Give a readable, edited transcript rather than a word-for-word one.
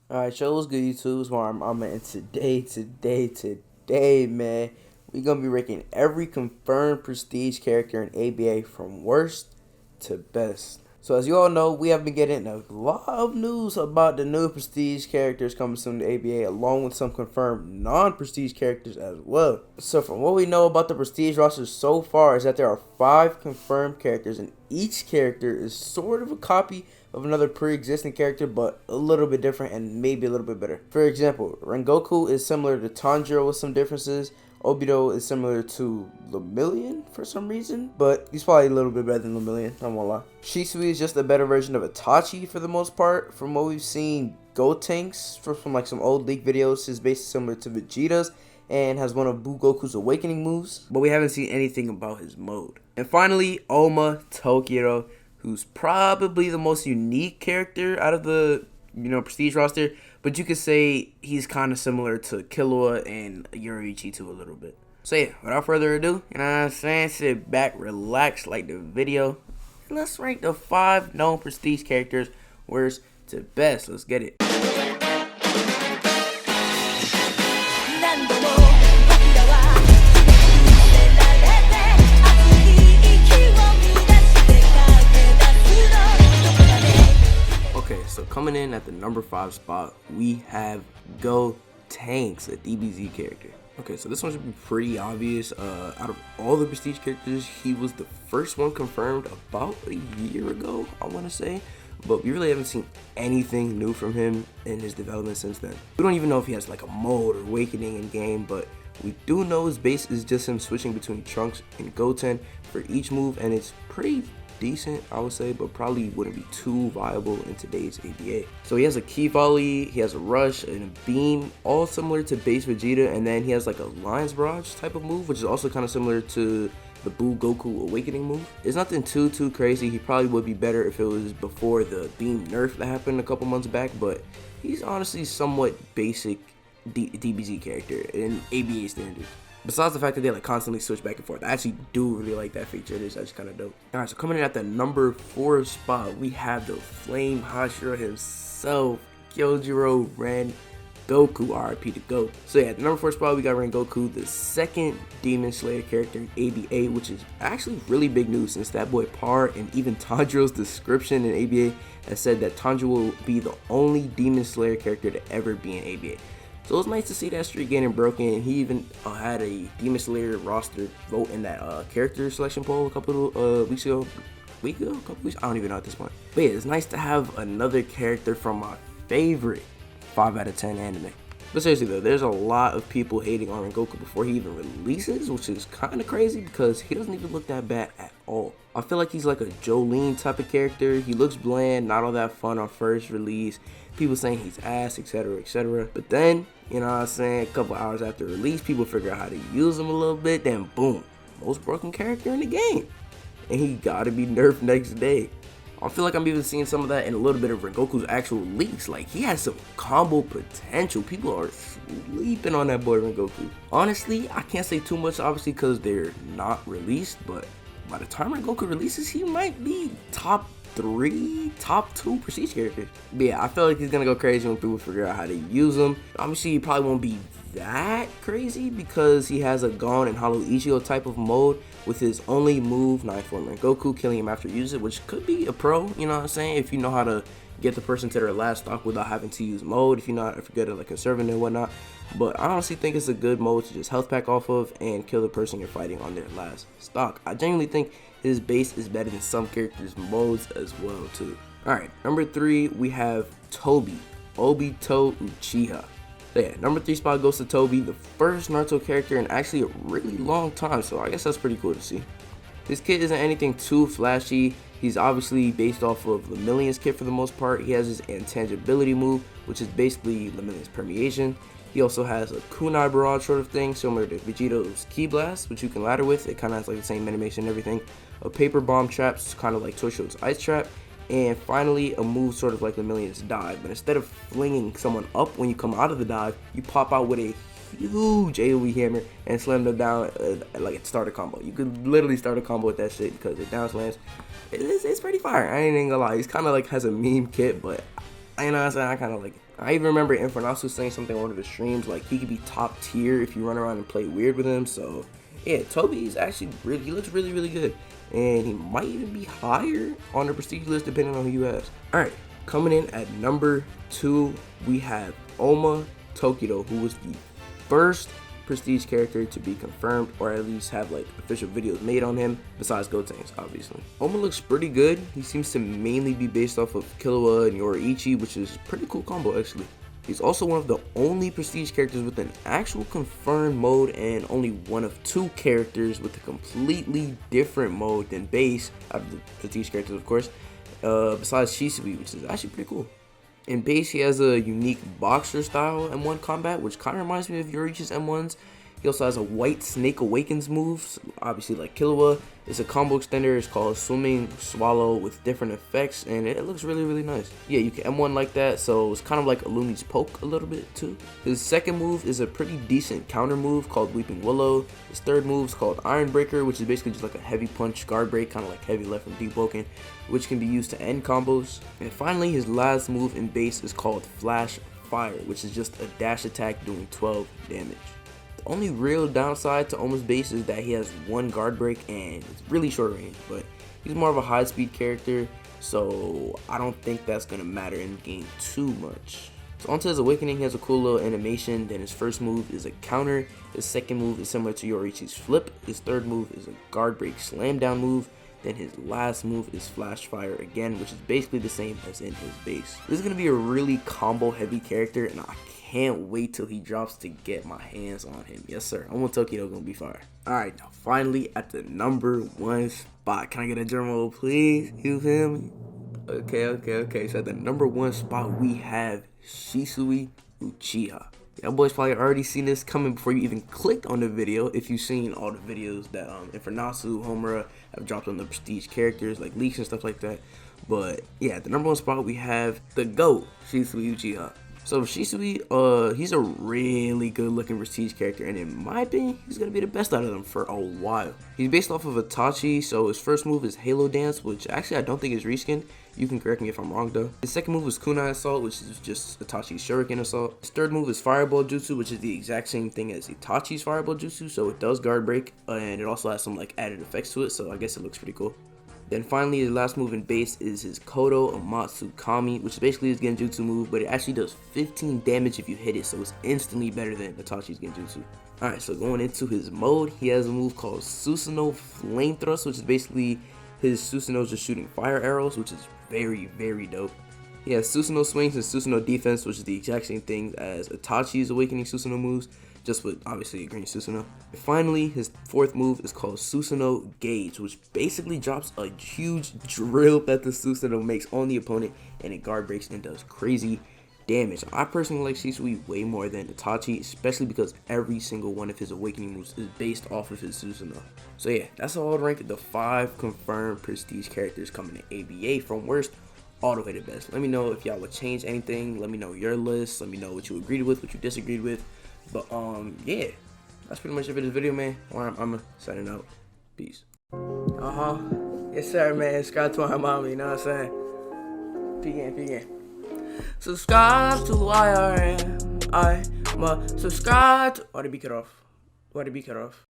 Alright, show what's good, YouTube. It's where I'm at. And today, man, we gonna be ranking every confirmed prestige character in ABA from worst to best. So as you all know, we have been getting a lot of news about the new prestige characters coming soon to ABA, along with some confirmed non-prestige characters as well. So from what we know about the prestige roster so far is that there are 5 confirmed characters, and each character is sort of a copy of another pre-existing character, but a little bit different and maybe a little bit better. For example, Rengoku is similar to Tanjiro with some differences. Obito is similar to Lemillion for some reason, but he's probably a little bit better than Lemillion, I won't lie. Shisui is just a better version of Itachi for the most part. From what we've seen, Gotenks from like some old leak videos is basically similar to Vegeta's and has one of Goku's awakening moves, but we haven't seen anything about his mode. And finally, Ohma Tokito, who's probably the most unique character out of the prestige roster, but you could say he's kind of similar to Killua and Yoriichi too a little bit. So yeah, without further ado, you know what I'm saying, sit back, relax, like the video, and let's rank the 5 known prestige characters worst to best. Let's get it. So coming in at the number 5 spot, we have Gotenks, a DBZ character. Okay, so this one should be pretty obvious. Out of all the prestige characters, he was the first one confirmed about a year ago, I want to say. But we really haven't seen anything new from him in his development since then. We don't even know if he has like a mode or awakening in game, but we do know his base is just him switching between Trunks and Goten for each move, and it's pretty decent, I would say, but probably wouldn't be too viable in today's ABA. So he has a key volley, he has a rush and a beam, all similar to base Vegeta, and then he has like a Lion's Barrage type of move, which is also kind of similar to the Goku awakening move. It's nothing too crazy. He probably would be better if it was before the beam nerf that happened a couple months back, but he's honestly somewhat basic DBZ character in ABA standards. Besides the fact that they like constantly switch back and forth, I actually do really like that feature. It is actually kind of dope. Alright, so coming in at the number 4 spot, we have the Flame Hashira himself, Kyojiro Rengoku, RIP to GOAT. So yeah, at the number 4 spot, we got Rengoku, the second Demon Slayer character in ABA, which is actually really big news since that boy Par and even Tanjiro's description in ABA has said that Tanjiro will be the only Demon Slayer character to ever be in ABA. So it's nice to see that streak getting broken. He even had a Demon Slayer roster vote in that character selection poll a couple weeks ago. A couple weeks? I don't even know at this point. But yeah, it's nice to have another character from my favorite 5 out of 10 anime. But seriously though, there's a lot of people hating on Rengoku before he even releases, which is kind of crazy because he doesn't even look that bad at all. I feel like he's like a Jolene type of character. He looks bland, not all that fun on first release. People saying he's ass, etc, etc. But then, you know what I'm saying, a couple hours after release, people figure out how to use him a little bit, then boom, most broken character in the game. And he gotta be nerfed next day. I feel like I'm even seeing some of that in a little bit of Rengoku's actual leaks. Like, he has some combo potential. People are sleeping on that boy Rengoku. Honestly, I can't say too much, obviously, because they're not released, but by the time Rengoku releases, he might be top 3, top 2 prestige characters. But yeah, I feel like he's gonna go crazy when people figure out how to use him. Obviously, he probably won't be that crazy because he has a Gon and Hollow Ichigo type of mode with his only move, 9 form Rengoku, killing him after you use it, which could be a pro, you know what I'm saying, if you know how to get the person to their last stock without having to use mode, if you're not good at like conserving and whatnot. But I honestly think it's a good mode to just health pack off of and kill the person you're fighting on their last stock. I genuinely think his base is better than some characters' modes as well too. Alright, number 3, we have Tobi, Obito Uchiha. So yeah, number 3 spot goes to Tobi, the first Naruto character in actually a really long time, so I guess that's pretty cool to see. This kid isn't anything too flashy. He's obviously based off of Lemillion's kit for the most part. He has his intangibility move, which is basically Lemillion's permeation. He also has a kunai barrage sort of thing, similar to Vegito's ki blast, which you can ladder with. It kind of has like the same animation and everything. A paper bomb traps, kind of like Toshio's ice trap. And finally, a move sort of like Lemillion's dive, but instead of flinging someone up when you come out of the dive, you pop out with a huge AoE hammer and slam them down like a starter combo. You could literally start a combo with that shit because it down slams. It's pretty fire. I ain't gonna lie. He's kind of like has a meme kit, but You know what I'm saying? I kind of like it. I even remember Infernasu saying something on one of his streams, like he could be top tier if you run around and play weird with him. So yeah, Toby's actually really, he looks really, really good. And he might even be higher on the prestige list depending on who you ask. Alright, coming in at number 2, we have Ohma Tokito, who was the first prestige character to be confirmed, or at least have like official videos made on him, besides Gotenks, obviously. Ohma looks pretty good. He seems to mainly be based off of Killua and Yoriichi, which is a pretty cool combo actually. He's also one of the only prestige characters with an actual confirmed mode, and only one of 2 characters with a completely different mode than base, out of the prestige characters of course, besides Shisui, which is actually pretty cool. In base, he has a unique boxer style M1 combat, which kind of reminds me of Yoriichi's M1s. He also has a white Snake Awakens move, obviously like Killua. It's a combo extender. It's called Swimming Swallow with different effects, and it looks really, really nice. Yeah, you can M1 like that, so it's kind of like Illumi's Poke a little bit too. His second move is a pretty decent counter move called Weeping Willow. His third move is called Iron Breaker, which is basically just like a heavy punch guard break, kind of like heavy left from deep woken, which can be used to end combos. And finally, his last move in base is called Flash Fire, which is just a dash attack doing 12 damage. Only real downside to Ohma's base is that he has 1 guard break and it's really short range, but he's more of a high speed character, so I don't think that's gonna matter in the game too much. So onto his awakening, he has a cool little animation. Then his first move is a counter, his second move is similar to Yoriichi's flip, his third move is a guard break slam down move, then his last move is Flash Fire again, which is basically the same as in his base. This is gonna be a really combo heavy character, and I can't wait till he drops to get my hands on him. Yes sir, Ohma Tokito gonna be fire. Alright, now finally at the number 1 spot. Can I get a drum roll please? You feel me? Okay. So at the number 1 spot we have Shisui Uchiha. Y'all boys probably already seen this coming before you even clicked on the video, if you've seen all the videos that Infernasu, Homura have dropped on the prestige characters, like leaks and stuff like that. But yeah, at the number 1 spot we have the GOAT, Shisui Uchiha. So Shisui, he's a really good looking prestige character, and in my opinion, he's gonna be the best out of them for a while. He's based off of Itachi, so his first move is Halo Dance, which actually I don't think is reskinned. You can correct me if I'm wrong though. His second move is Kunai Assault, which is just Itachi's Shuriken Assault. His third move is Fireball Jutsu, which is the exact same thing as Itachi's Fireball Jutsu, so it does guard break, and it also has some like added effects to it, so I guess it looks pretty cool. Then finally, his last move in base is his Kodo Amatsu Kami, which is basically his Genjutsu move, but it actually does 15 damage if you hit it, so it's instantly better than Itachi's Genjutsu. Alright, so going into his mode, he has a move called Susanoo Flame Thrust, which is basically his Susanoo's just shooting fire arrows, which is very, very dope. He has Susanoo Swings and Susanoo Defense, which is the exact same thing as Itachi's Awakening Susanoo moves, just with obviously a green Susanoo. And finally, his fourth move is called Susanoo Gauge, which basically drops a huge drill that the Susanoo makes on the opponent, and it guard breaks and does crazy damage. I personally like Shisui way more than Itachi, especially because every single one of his awakening moves is based off of his Susanoo. So yeah, that's all ranked the 5 confirmed prestige characters coming to ABA from worst all the way to best. Let me know if y'all would change anything. Let me know your list. Let me know what you agreed with, what you disagreed with. But yeah, that's pretty much it for this video, man. I'm signing out. Peace. Yes sir, man. Subscribe to my mama, you know what I'm saying? Begin. Subscribe to IRM. I'm a subscribe to... Why did it be cut off?